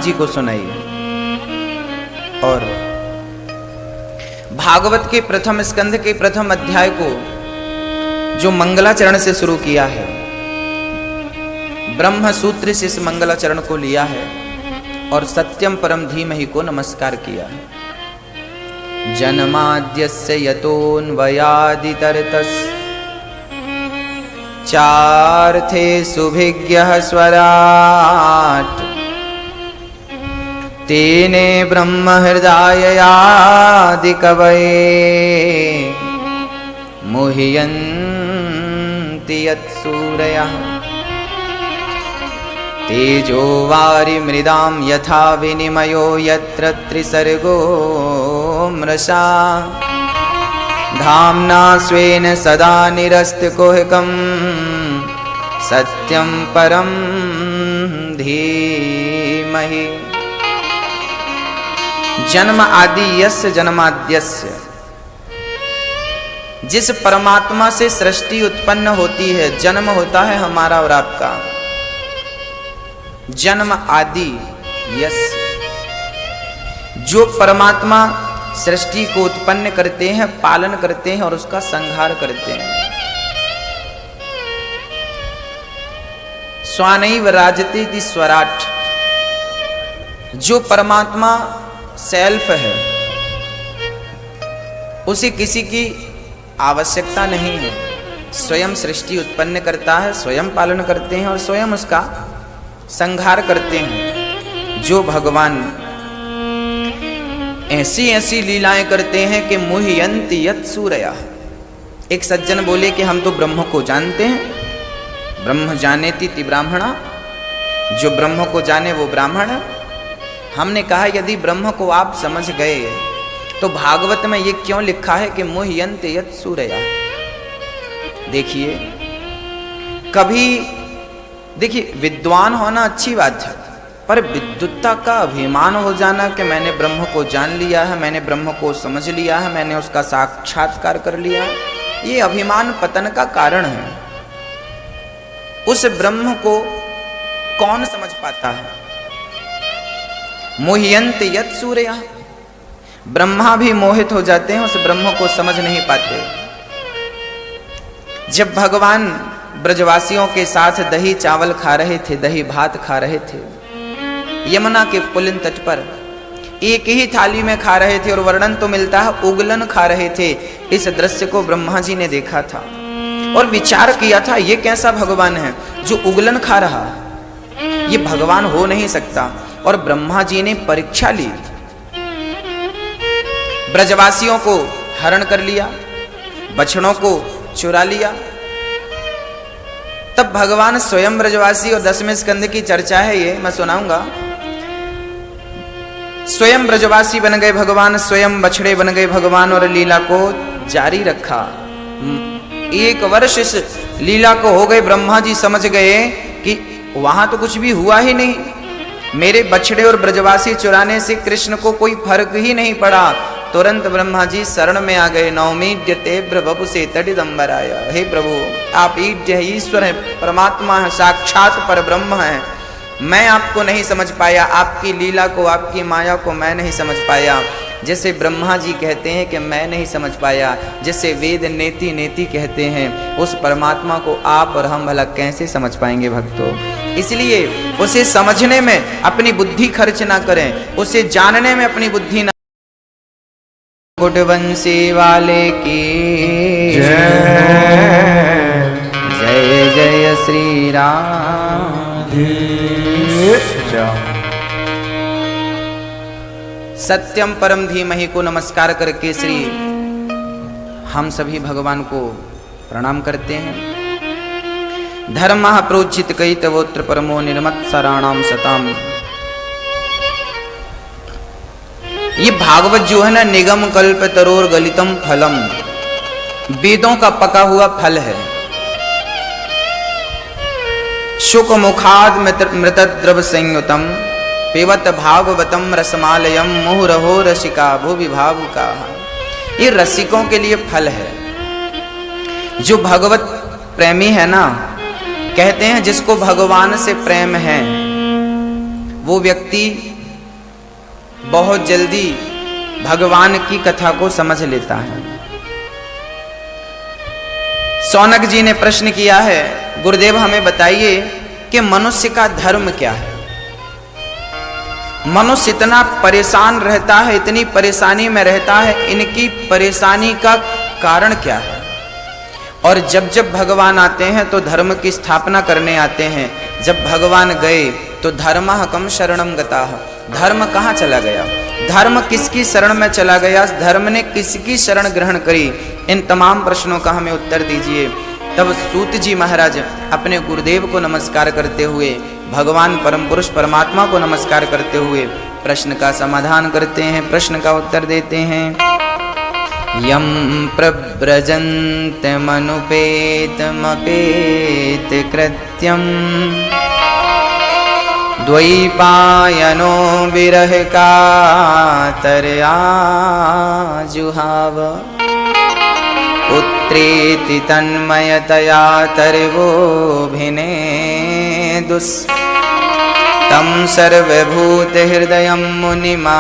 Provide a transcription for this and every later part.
जी को सुनाई। और भागवत के प्रथम स्कंध के प्रथम अध्याय को जो मंगलाचरण से शुरू किया है, ब्रह्म सूत्र से इस मंगलाचरण को लिया है और सत्यम परम धीमहि को नमस्कार किया है। जन्माद्यस्य यतोऽन्वयादितरतस् चार्थे सुभिज्ञः स्वराट् तेने ब्रह्म हृदयादिकवये मुह्यन्ति यत्सूरयः तेजो वारिमृदां यथा विनिमयो यत्र त्रिसर्गो मृषा धाम्ना स्वेन सदा निरस्तकुहकं सत्यं परं धीमहि। जन्म आदि यस्य जन्माद्यस्य, जिस परमात्मा से सृष्टि उत्पन्न होती है, जन्म होता है हमारा और आपका। जन्म आदि यस्य, जो परमात्मा सृष्टि को उत्पन्न करते हैं, पालन करते हैं और उसका संहार करते हैं। स्वानैव राजते इति स्वराट, जो परमात्मा सेल्फ है, उसे किसी की आवश्यकता नहीं है। स्वयं सृष्टि उत्पन्न करता है, स्वयं पालन करते हैं और स्वयं उसका संहार करते हैं। जो भगवान ऐसी ऐसी लीलाएं करते हैं कि मुह्यन्ति यत्सूरयः। एक सज्जन बोले कि हम तो ब्रह्म को जानते हैं, ब्रह्म जानेति इति ब्राह्मणा, जो ब्रह्म को जाने वो ब्राह्मण। हमने कहा यदि ब्रह्म को आप समझ गए तो भागवत में ये क्यों लिखा है कि मुह्यन्ति यत्सूरयः। देखिए, कभी देखिए विद्वान होना अच्छी बात है, पर विद्वत्ता का अभिमान हो जाना कि मैंने ब्रह्म को जान लिया है, मैंने ब्रह्म को समझ लिया है, मैंने उसका साक्षात्कार कर लिया है, ये अभिमान पतन का कारण है। उस ब्रह्म को कौन समझ पाता है? मुह्यन्ति यत्सूरयः, ब्रह्मा भी मोहित हो जाते हैं, उस ब्रह्म को समझ नहीं पाते। जब भगवान ब्रजवासियों के साथ दही चावल खा रहे थे, दही भात खा रहे थे, यमुना के पुलिन तट पर एक ही थाली में खा रहे थे और वर्णन तो मिलता है उगलन खा रहे थे। इस दृश्य को ब्रह्मा जी ने देखा था और विचार किया था ये कैसा भगवान है जो उगलन खा रहा, ये भगवान हो नहीं सकता। और ब्रह्मा जी ने परीक्षा ली, ब्रजवासियों को हरण कर लिया, बछड़ों को चुरा लिया। तब भगवान स्वयं ब्रजवासी, और 10वें स्कंद की चर्चा है ये, मैं सुनाऊंगा। स्वयं ब्रजवासी बन गए भगवान, स्वयं बछड़े बन गए भगवान और लीला को जारी रखा। 1 वर्ष इस लीला को हो गए। ब्रह्मा जी समझ गए कि वहां तो कुछ भी हुआ ही नहीं, मेरे बछड़े और ब्रजवासी चुराने से कृष्ण को कोई फर्क ही नहीं पड़ा। तुरंत ब्रह्मा जी शरण में आ गए। नौमीड्यते ब्रवपु से तडिदंबराय, हे प्रभु आप ईड्य है, ईश्वर है, परमात्मा है, साक्षात पर ब्रह्म है। मैं आपको नहीं समझ पाया, आपकी लीला को, आपकी माया को मैं नहीं समझ पाया। जैसे ब्रह्मा जी कहते हैं कि मैं नहीं समझ पाया, जैसे वेद नेति नेति कहते हैं, उस परमात्मा को आप और हम भला कैसे समझ पाएंगे भक्तों। इसलिए उसे समझने में अपनी बुद्धि खर्च ना करें, उसे जानने में अपनी बुद्धि ना। कुटवंशी वाले की जय जय श्री राम। सत्यम परम धीमहि को नमस्कार करके श्री हम सभी भगवान को प्रणाम करते हैं। धर्म प्रोचित कई तवोत्र परमो निर्मत्सराणाम सताम। ये भागवत जो है ना, निगम कल्प तरोर गलितम फलम, वेदों का पका हुआ फल है। शुक मुखाद मृतद्रव संयुतम पिबत भागवतम रसमालयम मुहुरहो रसिका भुवि भावुका। ये रसिकों के लिए फल है। जो भगवत प्रेमी है ना, कहते हैं जिसको भगवान से प्रेम है वो व्यक्ति बहुत जल्दी भगवान की कथा को समझ लेता है। शौनक जी ने प्रश्न किया है, गुरुदेव हमें बताइए कि मनुष्य का धर्म क्या है। मनुष्य इतना परेशान रहता है, इतनी परेशानी में रहता है, इनकी परेशानी का कारण क्या है। और जब जब भगवान आते हैं तो धर्म की स्थापना करने आते हैं। जब भगवान गए तो धर्मः कम शरणम गताः, धर्म कहाँ चला गया, धर्म किसकी शरण में चला गया, धर्म ने किसकी शरण ग्रहण करी। इन तमाम प्रश्नों का हमें उत्तर दीजिए। तब सूत जी महाराज अपने गुरुदेव को नमस्कार करते हुए, भगवान परम पुरुष परमात्मा को नमस्कार करते हुए प्रश्न का समाधान करते हैं, प्रश्न का उत्तर देते हैं। यम प्रव्रजन्त मनुपेत मपेत कृत्यम द्वैपायनो विरह कातरया जुहाव पुत्रेति तन्मयतया तर्वोभिने दुस् तम सर्वभूत हृदयं मुनिमानतोस्मि।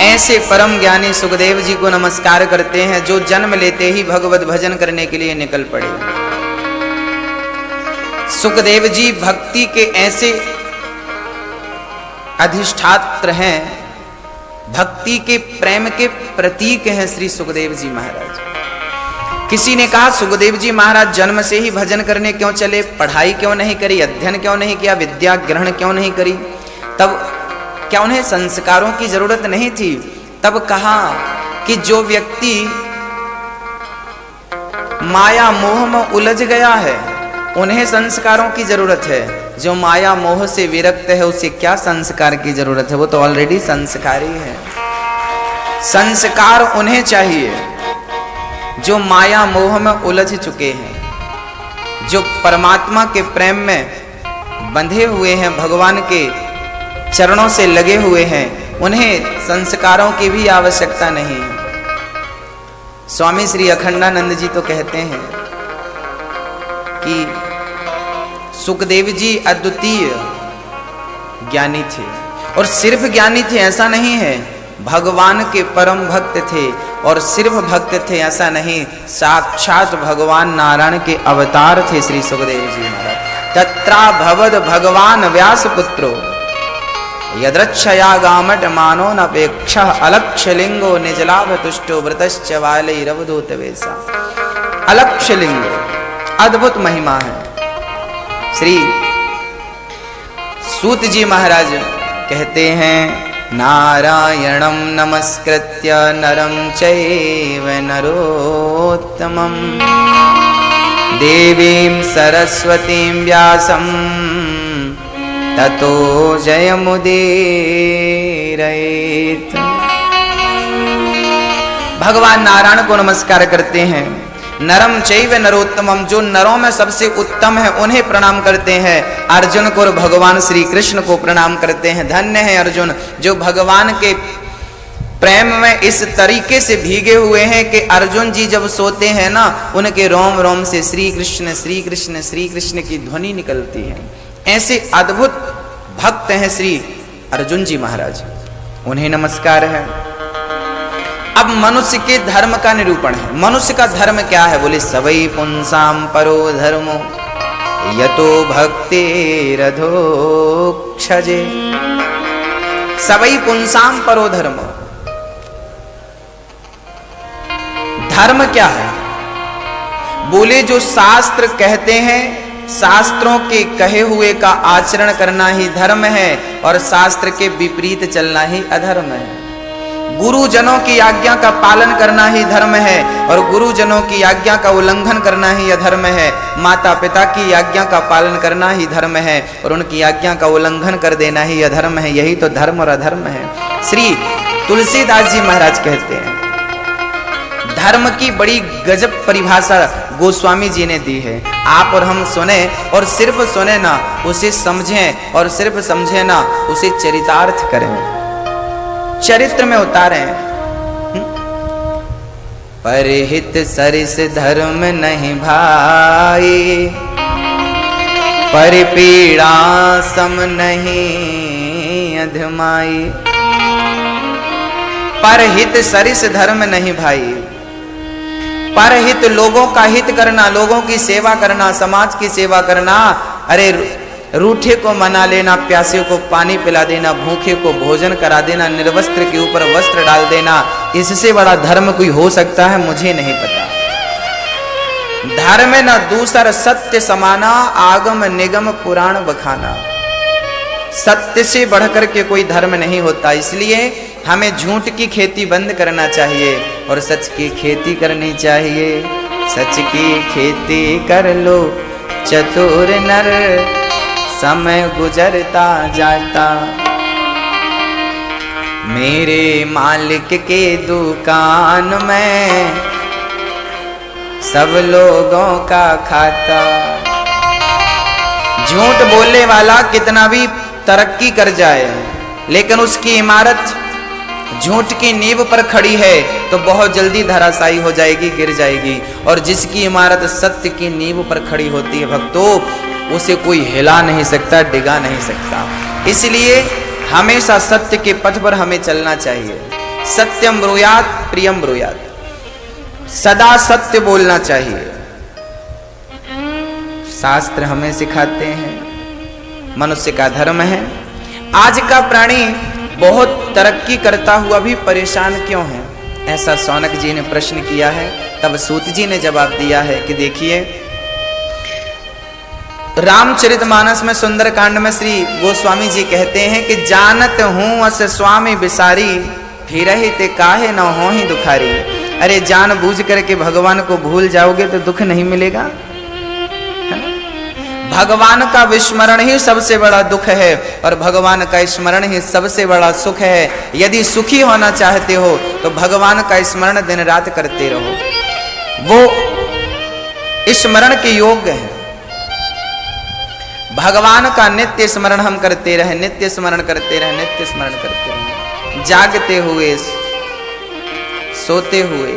ऐसे परम ज्ञानी सुखदेव जी को नमस्कार करते हैं जो जन्म लेते ही भगवत भजन करने के लिए निकल पड़े। सुखदेव जी भक्ति के ऐसे अधिष्ठात्र हैं, भक्ति के प्रेम के प्रतीक हैं श्री सुखदेव जी महाराज। किसी ने कहा सुखदेव जी महाराज जन्म से ही भजन करने क्यों चले, पढ़ाई क्यों नहीं करी, अध्ययन क्यों नहीं किया, विद्या ग्रहण क्यों नहीं करी, तब क्या उन्हें संस्कारों की जरूरत नहीं थी। तब कहा कि जो व्यक्ति माया मोह में उलझ गया है उन्हें संस्कारों की जरूरत है, जो माया मोह से विरक्त है उसे क्या संस्कार की जरूरत है, वो तो ऑलरेडी संस्कारी है। संस्कार उन्हें चाहिए जो माया मोह में उलझ चुके हैं, जो परमात्मा के प्रेम में बंधे हुए हैं, भगवान के चरणों से लगे हुए हैं, उन्हें संस्कारों की भी आवश्यकता नहीं है। स्वामी श्री अखंडानंद जी तो कहते हैं कि सुखदेव जी अद्वितीय ज्ञानी थे, और सिर्फ ज्ञानी थे ऐसा नहीं है, भगवान के परम भक्त थे। और सिर्फ भक्त थे ऐसा नहीं, साक्षात भगवान नारायण के अवतार थे श्री सुखदेव जी महाराज। तत्रा भवद भगवान व्यास पुत्रो यद्रक्षया गामट मानो नपेक्ष अलक्ष्य लिंगो निजलाभ तुष्टो व्रतश्च वालैरवधूत वेशा। अलक्ष्य लिंग अद्भुत महिमा है। श्री सूत जी महाराज कहते हैं, नारायणं नमस्कृत्य नरं चैव नरोत्तमं देवीं सरस्वतीं व्यासं ततो जयमुदीरयेत्। भगवान नारायण को नमस्कार करते हैं। नरम चैव नरोत्तमम, जो नरों में सबसे उत्तम है उन्हें प्रणाम करते हैं। अर्जुन को और भगवान श्री कृष्ण को प्रणाम करते हैं। धन्य है अर्जुन जो भगवान के प्रेम में इस तरीके से भीगे हुए हैं कि अर्जुन जी जब सोते हैं ना, उनके रोम रोम से श्री कृष्ण श्री कृष्ण श्री कृष्ण की ध्वनि निकलती है। ऐसे अद्भुत भक्त हैं श्री अर्जुन जी महाराज, उन्हें नमस्कार है। अब मनुष्य के धर्म का निरूपण है। मनुष्य का धर्म क्या है, बोले सवै पुंसाम परो धर्मो यतो भक्तिरधोक्षजे। सवै पुंसाम परो धर्मो, धर्म क्या है, बोले जो शास्त्र कहते हैं, शास्त्रों के कहे हुए का आचरण करना ही धर्म है और शास्त्र के विपरीत चलना ही अधर्म है। गुरुजनों की आज्ञा का पालन करना ही धर्म है और गुरुजनों की आज्ञा का उल्लंघन करना ही अधर्म है। माता पिता की आज्ञा का पालन करना ही धर्म है और उनकी आज्ञा का उल्लंघन कर देना ही अधर्म है। यही तो धर्म और अधर्म है। श्री तुलसीदास जी महाराज कहते हैं, धर्म की बड़ी गजब परिभाषा गोस्वामी जी ने दी है। आप और हम सुने और सिर्फ सुने ना, उसे समझें और सिर्फ समझे ना, उसे चरितार्थ करें, चरित्र में उतारें। परहित सरिस धर्म नहीं भाई, पर पीड़ा सम नहीं अधमाई, परहित सरिस धर्म नहीं भाई। परहित लोगों का हित करना, लोगों की सेवा करना, समाज की सेवा करना। अरे रूठे को मना लेना, प्यासे को पानी पिला देना, भूखे को भोजन करा देना, निर्वस्त्र के ऊपर वस्त्र डाल देना, इससे बड़ा धर्म कोई हो सकता है? मुझे नहीं पता। धर्म न दूसर सत्य समाना, आगम निगम पुराण बखाना। सत्य से बढ़कर के कोई धर्म नहीं होता। इसलिए हमें झूठ की खेती बंद करना चाहिए और सच की खेती करनी चाहिए। सच की खेती कर लो चतुर नर, समय गुजरता जाता। मेरे मालिक के दुकान में सब लोगों का खाता। झूठ बोलने वाला कितना भी तरक्की कर जाए, लेकिन उसकी इमारत झूठ की नींव पर खड़ी है तो बहुत जल्दी धराशायी हो जाएगी, गिर जाएगी। और जिसकी इमारत सत्य की नींव पर खड़ी होती है भक्तों, उसे कोई हिला नहीं सकता, डिगा नहीं सकता। इसलिए हमेशा सत्य के पथ पर हमें चलना चाहिए। सत्यम ब्रूयात प्रियम ब्रूयात, सदा सत्य बोलना चाहिए। शास्त्र हमें सिखाते हैं, मनुष्य का धर्म है। आज का प्राणी बहुत तरक्की करता हुआ भी परेशान क्यों है? ऐसा शौनक जी ने प्रश्न किया है। तब सूत जी ने जवाब दिया है कि देखिए, रामचरितमानस में सुंदरकांड में श्री गोस्वामी जी कहते हैं कि जानत हूं अस स्वामी बिसारी, फिर ही ते काहे न हो ही दुखारी। अरे जान बूझ करके भगवान को भूल जाओगे तो दुख नहीं मिलेगा। भगवान का विस्मरण ही सबसे बड़ा दुख है और भगवान का स्मरण ही सबसे बड़ा सुख है। यदि सुखी होना चाहते हो तो भगवान का स्मरण दिन रात करते रहो, वो स्मरण के योग्य है। भगवान का नित्य स्मरण हम करते रहे, नित्य स्मरण करते रहे, नित्य स्मरण करते रहे, जागते हुए, सोते हुए।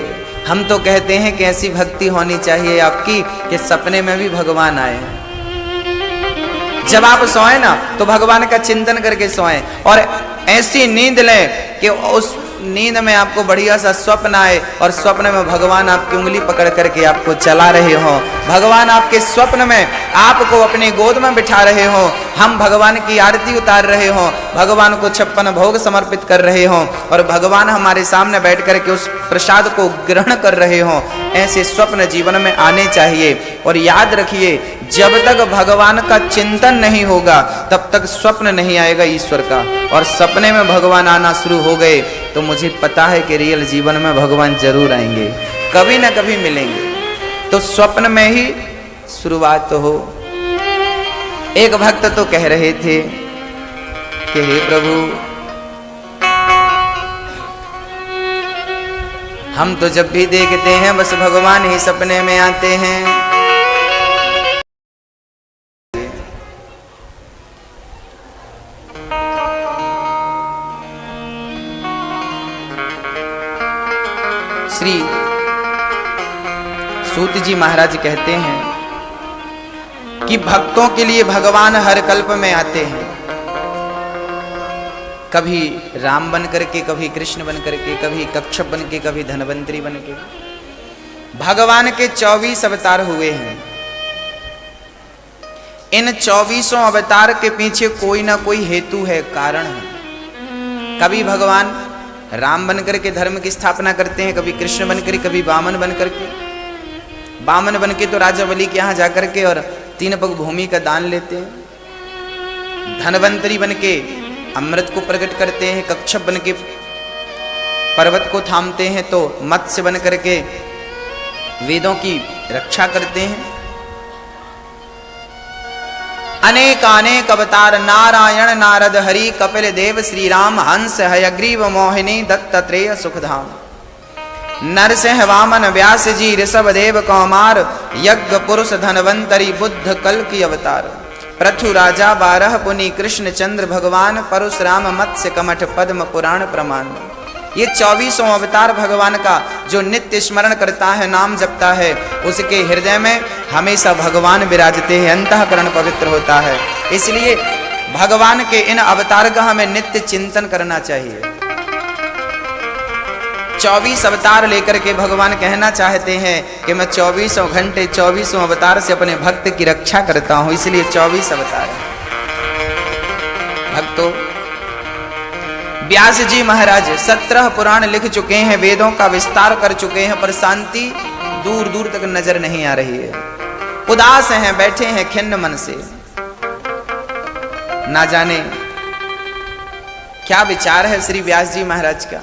हम तो कहते हैं कि ऐसी भक्ति होनी चाहिए आपकी कि सपने में भी भगवान आए। जब आप सोए ना तो भगवान का चिंतन करके सोएं और ऐसी नींद लें कि उस नींद में आपको बढ़िया सा स्वप्न आए और स्वप्न में भगवान आपकी उंगली पकड़ करके आपको चला रहे हो। भगवान आपके स्वप्न में आपको अपनी गोद में बिठा रहे हो। हम भगवान की आरती उतार रहे हो, भगवान को 56 भोग समर्पित कर रहे हो और भगवान हमारे सामने बैठ करके उस प्रसाद को ग्रहण कर रहे हो। ऐसे स्वप्न जीवन में आने चाहिए। और याद रखिए, जब तक भगवान का चिंतन नहीं होगा तब तक स्वप्न नहीं आएगा ईश्वर का। और सपने में भगवान आना शुरू हो गए तो मुझे पता है कि रियल जीवन में भगवान जरूर आएंगे, कभी ना कभी मिलेंगे। तो स्वप्न में ही शुरुआत हो। एक भक्त तो कह रहे थे कि हे प्रभु, हम तो जब भी देखते हैं बस भगवान ही सपने में आते हैं। श्री सूत जी महाराज कहते हैं कि भक्तों के लिए भगवान हर कल्प में आते हैं। कभी राम बन करके, कभी कृष्ण बन करके, कभी कच्छप बन के, कभी धनवंतरी बन के। भगवान के 24 अवतार हुए हैं। इन 24 अवतार के पीछे कोई ना कोई हेतु है, कारण है। कभी भगवान राम बन करके धर्म की स्थापना करते हैं, कभी कृष्ण बन करके, कभी वामन बन करके। वामन बन के तो राजा बलि के यहाँ जाकर के और 3 पग भूमि का दान लेते हैं। धनवंतरी बन के अमृत को प्रकट करते हैं। कच्छप बन के पर्वत को थामते हैं। तो मत्स्य बन करके वेदों की रक्षा करते हैं। अनेक अनेक अवतार, नारायण नारद हरि कपिल देव श्री राम हंस हयग्रीव मोहिनी दत्तात्रेय सुखधाम। नरसिंह वामन व्यास जी ऋषभ देव कौमार, यज्ञ पुरुष धनवंतरी बुद्ध कल की अवतार। पृथु राजा 12 पुनि कृष्ण चंद्र भगवान, परशुराम मत्स्य कमठ पद्म पुराण प्रमाण। ये 24 अवतार भगवान का जो नित्य स्मरण करता है, नाम जपता है, उसके हृदय में हमेशा भगवान विराजते हैं, अंतःकरण पवित्र होता है। इसलिए भगवान के इन अवतार का हमें नित्य चिंतन करना चाहिए। 24 अवतार लेकर के भगवान कहना चाहते हैं कि मैं 24 घंटे 24 अवतार से अपने भक्त की रक्षा करता हूं, इसलिए 24 अवतार। भक्तों, व्यास जी महाराज 17 पुराण लिख चुके हैं, वेदों का विस्तार कर चुके हैं, पर शांति दूर दूर तक नजर नहीं आ रही है। उदास हैं, बैठे हैं खिन्न मन से। ना जाने क्या विचार है श्री व्यास जी महाराज का।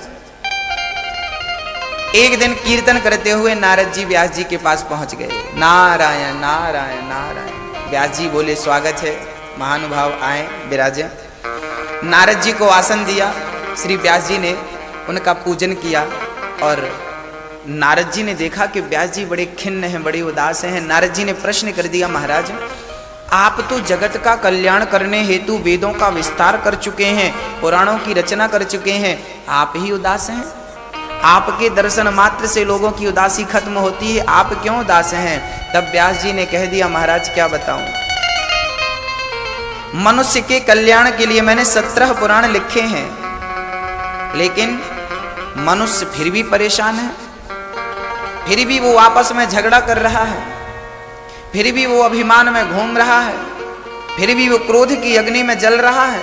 एक दिन कीर्तन करते हुए नारद जी व्यास जी के पास पहुंच गए। नारायण नारायण नारायण। व्यास जी बोले, स्वागत है महानुभाव, आए विराजे। नारद जी को आसन दिया। श्री व्यास जी ने उनका पूजन किया और नारद जी ने देखा कि व्यास जी बड़े खिन्न हैं, बड़े उदास हैं। नारद जी ने प्रश्न कर दिया, महाराज आप तो जगत का कल्याण करने हेतु वेदों का विस्तार कर चुके हैं, पुराणों की रचना कर चुके हैं, आप ही उदास हैं? आपके दर्शन मात्र से लोगों की उदासी खत्म होती है, आप क्यों उदास हैं? तब व्यास जी ने कह दिया, महाराज क्या बताऊं, मनुष्य के कल्याण के लिए मैंने 17 पुराण लिखे हैं, लेकिन मनुष्य फिर भी परेशान है, फिर भी वो आपस में झगड़ा कर रहा है, फिर भी वो अभिमान में घूम रहा है, फिर भी वो क्रोध की अग्नि में जल रहा है।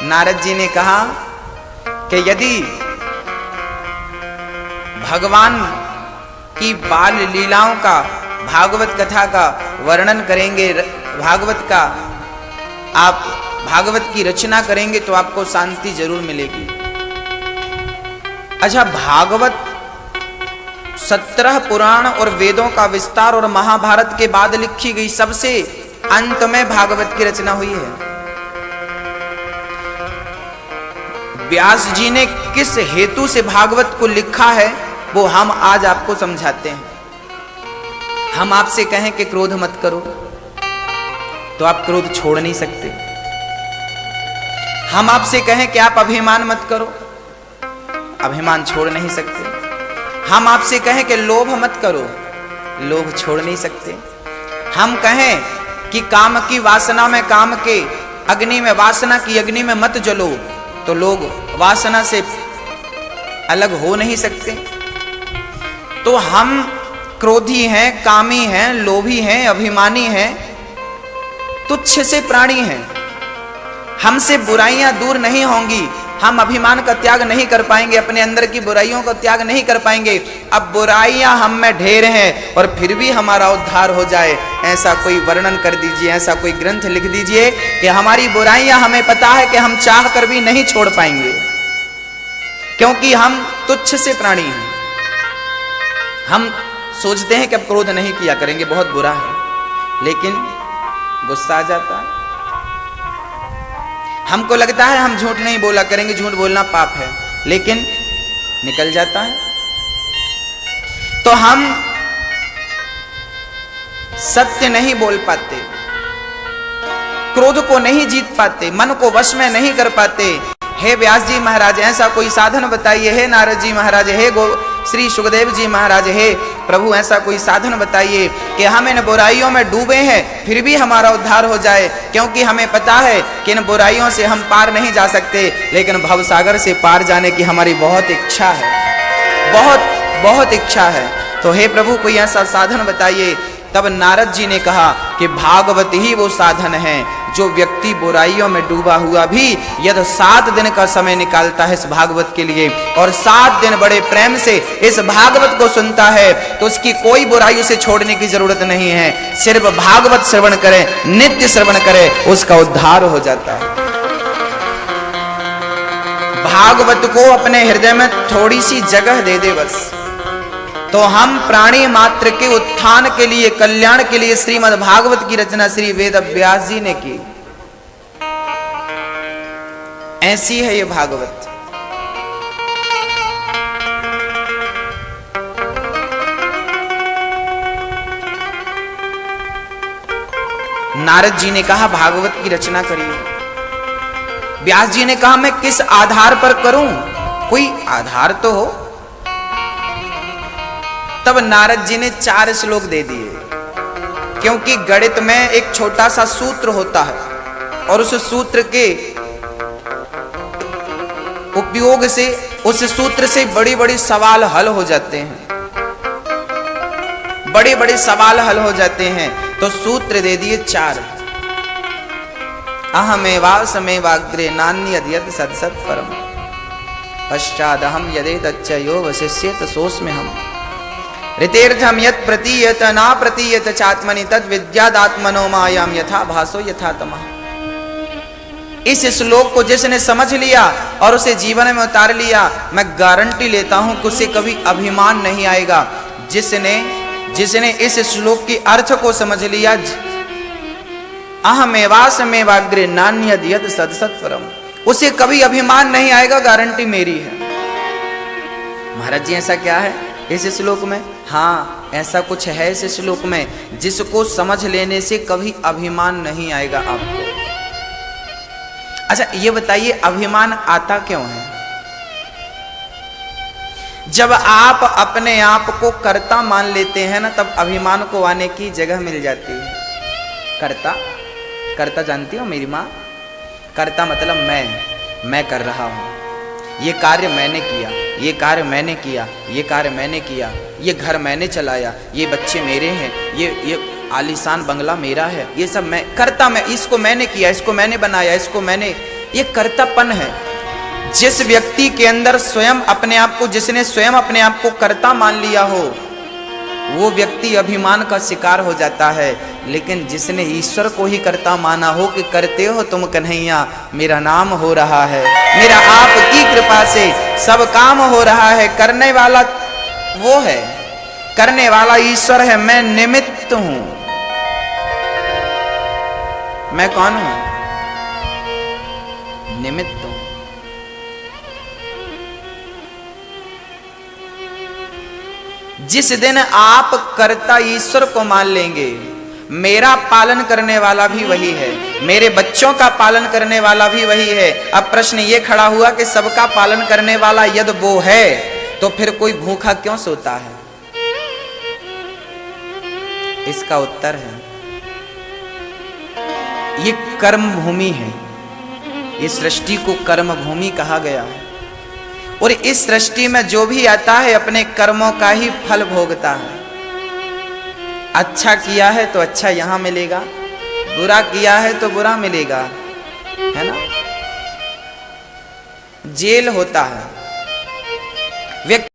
नारद जी ने कहा कि यदि भगवान की बाल लीलाओं का, भागवत कथा का वर्णन करेंगे, भागवत का आप भागवत की रचना करेंगे तो आपको शांति जरूर मिलेगी। अच्छा, भागवत 17 पुराण और वेदों का विस्तार और महाभारत के बाद लिखी गई सबसे अंत में भागवत की रचना हुई है। व्यास जी ने किस हेतु से भागवत को लिखा है वो हम आज आपको समझाते हैं। हम आपसे कहें कि क्रोध मत करो तो आप क्रोध छोड़ नहीं सकते। हम आपसे कहें कि आप अभिमान मत करो, अभिमान छोड़ नहीं सकते। हम आपसे कहें कि लोभ मत करो, लोभ छोड़ नहीं सकते। हम कहें कि काम की वासना में, काम के अग्नि में, वासना की अग्नि में मत जलो, तो लोग वासना से अलग हो नहीं सकते। तो हम क्रोधी हैं, कामी हैं, लोभी हैं, अभिमानी हैं, तुच्छ से प्राणी हैं। हमसे बुराइयां दूर नहीं होंगी, हम अभिमान का त्याग नहीं कर पाएंगे, अपने अंदर की बुराइयों का त्याग नहीं कर पाएंगे। अब बुराइयां हम में ढेर हैं और फिर भी हमारा उद्धार हो जाए, ऐसा कोई वर्णन कर दीजिए, ऐसा कोई ग्रंथ लिख दीजिए कि हमारी बुराइयां हमें पता है कि हम चाह कर भी नहीं छोड़ पाएंगे, क्योंकि हम तुच्छ से प्राणी हैं। हम सोचते हैं कि अब क्रोध नहीं किया करेंगे, बहुत बुरा है, लेकिन गुस्सा आ जाता है। हमको लगता है हम झूठ नहीं बोला करेंगे, झूठ बोलना पाप है, लेकिन निकल जाता है। तो हम सत्य नहीं बोल पाते, क्रोध को नहीं जीत पाते, मन को वश में नहीं कर पाते। हे व्यास जी महाराज ऐसा कोई साधन बताइए, हे नारद जी महाराज, हे श्री सुखदेव जी महाराज, हे प्रभु ऐसा कोई साधन बताइए कि हम इन बुराइयों में डूबे हैं फिर भी हमारा उद्धार हो जाए, क्योंकि हमें पता है कि इन बुराइयों से हम पार नहीं जा सकते, लेकिन भवसागर से पार जाने की हमारी बहुत इच्छा है, बहुत बहुत इच्छा है। तो हे प्रभु कोई ऐसा साधन बताइए। तब नारद जी ने कहा कि भागवत ही वो साधन है जो व्यक्ति बुराइयों में डूबा हुआ भी यदि 7 दिन का समय निकालता है इस भागवत के लिए और 7 दिन बड़े प्रेम से इस भागवत को सुनता है, तो उसकी कोई बुराई उसे छोड़ने की जरूरत नहीं है। सिर्फ भागवत श्रवण करे, नित्य श्रवण करे, उसका उद्धार हो जाता है। भागवत को अपने हृदय में थोड़ी सी जगह दे दे बस, तो हम प्राणी मात्र के उत्थान के लिए, कल्याण के लिए श्रीमद् भागवत की रचना श्री वेद व्यास जी ने की। ऐसी है ये भागवत। नारद जी ने कहा भागवत की रचना करिए। व्यास जी ने कहा मैं किस आधार पर करूं? कोई आधार तो हो। तब नारद जी ने 4 श्लोक दे दिए, क्योंकि गणित में एक छोटा सा सूत्र होता है और उस सूत्र के उपयोग से, उस सूत्र से बड़ी बड़ी सवाल हल हो जाते हैं, बड़े बड़े सवाल हल हो जाते हैं। तो सूत्र दे दिए 4। अहमेवासमेवाग्रे नान्यद्यत् सत्सत् परम पश्चादहम यदेतच्च यो वशिष्येत सोऽस्म्यहम् ऋतेर्थम यत् प्रतीयत ना प्रतीयत चात्मनि तद् विद्यादात्मनो मायाम यथा भासो यथा तमः। इस श्लोक को जिसने समझ लिया और उसे जीवन में उतार लिया, मैं गारंटी लेता हूं कि उसे कभी अभिमान नहीं आएगा। जिसने इस श्लोक की अर्थ को समझ लिया, अहमेवासमेवाग्रे नान्यद्यत् सत्सत् परम, उसे कभी अभिमान नहीं आएगा, गारंटी मेरी है। महाराज जी ऐसा क्या है इस श्लोक में? हाँ, ऐसा कुछ है इस श्लोक में जिसको समझ लेने से कभी अभिमान नहीं आएगा आपको। अच्छा ये बताइए, अभिमान आता क्यों है? जब आप अपने आप को कर्ता मान लेते हैं ना, तब अभिमान को आने की जगह मिल जाती है। कर्ता जानती हो मेरी माँ? कर्ता मतलब मैं कर रहा हूं, ये कार्य मैंने किया, ये कार्य मैंने किया, ये कार्य मैंने किया, ये घर मैंने चलाया, ये बच्चे मेरे हैं, ये आलीशान बंगला मेरा है, ये सब मैं करता, मैं इसको मैंने किया, इसको मैंने बनाया, इसको मैंने, ये कर्तापन है। जिस व्यक्ति के अंदर स्वयं अपने आप को, जिसने स्वयं अपने आप को कर्ता मान लिया हो, वो व्यक्ति अभिमान का शिकार हो जाता है। लेकिन जिसने ईश्वर को ही कर्ता माना हो कि करते हो तुम कन्हैया, मेरा नाम हो रहा है, मेरा आपकी कृपा से सब काम हो रहा है, करने वाला वो है, करने वाला ईश्वर है, मैं निमित्त हूं। मैं कौन हूं? निमित्त हूं। जिस दिन आप कर्ता ईश्वर को मान लेंगे, मेरा पालन करने वाला भी वही है, मेरे बच्चों का पालन करने वाला भी वही है। अब प्रश्न ये खड़ा हुआ कि सबका पालन करने वाला यदि वो है तो फिर कोई भूखा क्यों सोता है? इसका उत्तर है, ये कर्म भूमि है, ये सृष्टि को कर्म भूमि कहा गया है। और इस सृष्टि में जो भी आता है अपने कर्मों का ही फल भोगता है। अच्छा किया है तो अच्छा यहां मिलेगा, बुरा किया है तो बुरा मिलेगा, है ना? जेल होता है, व्यक्ति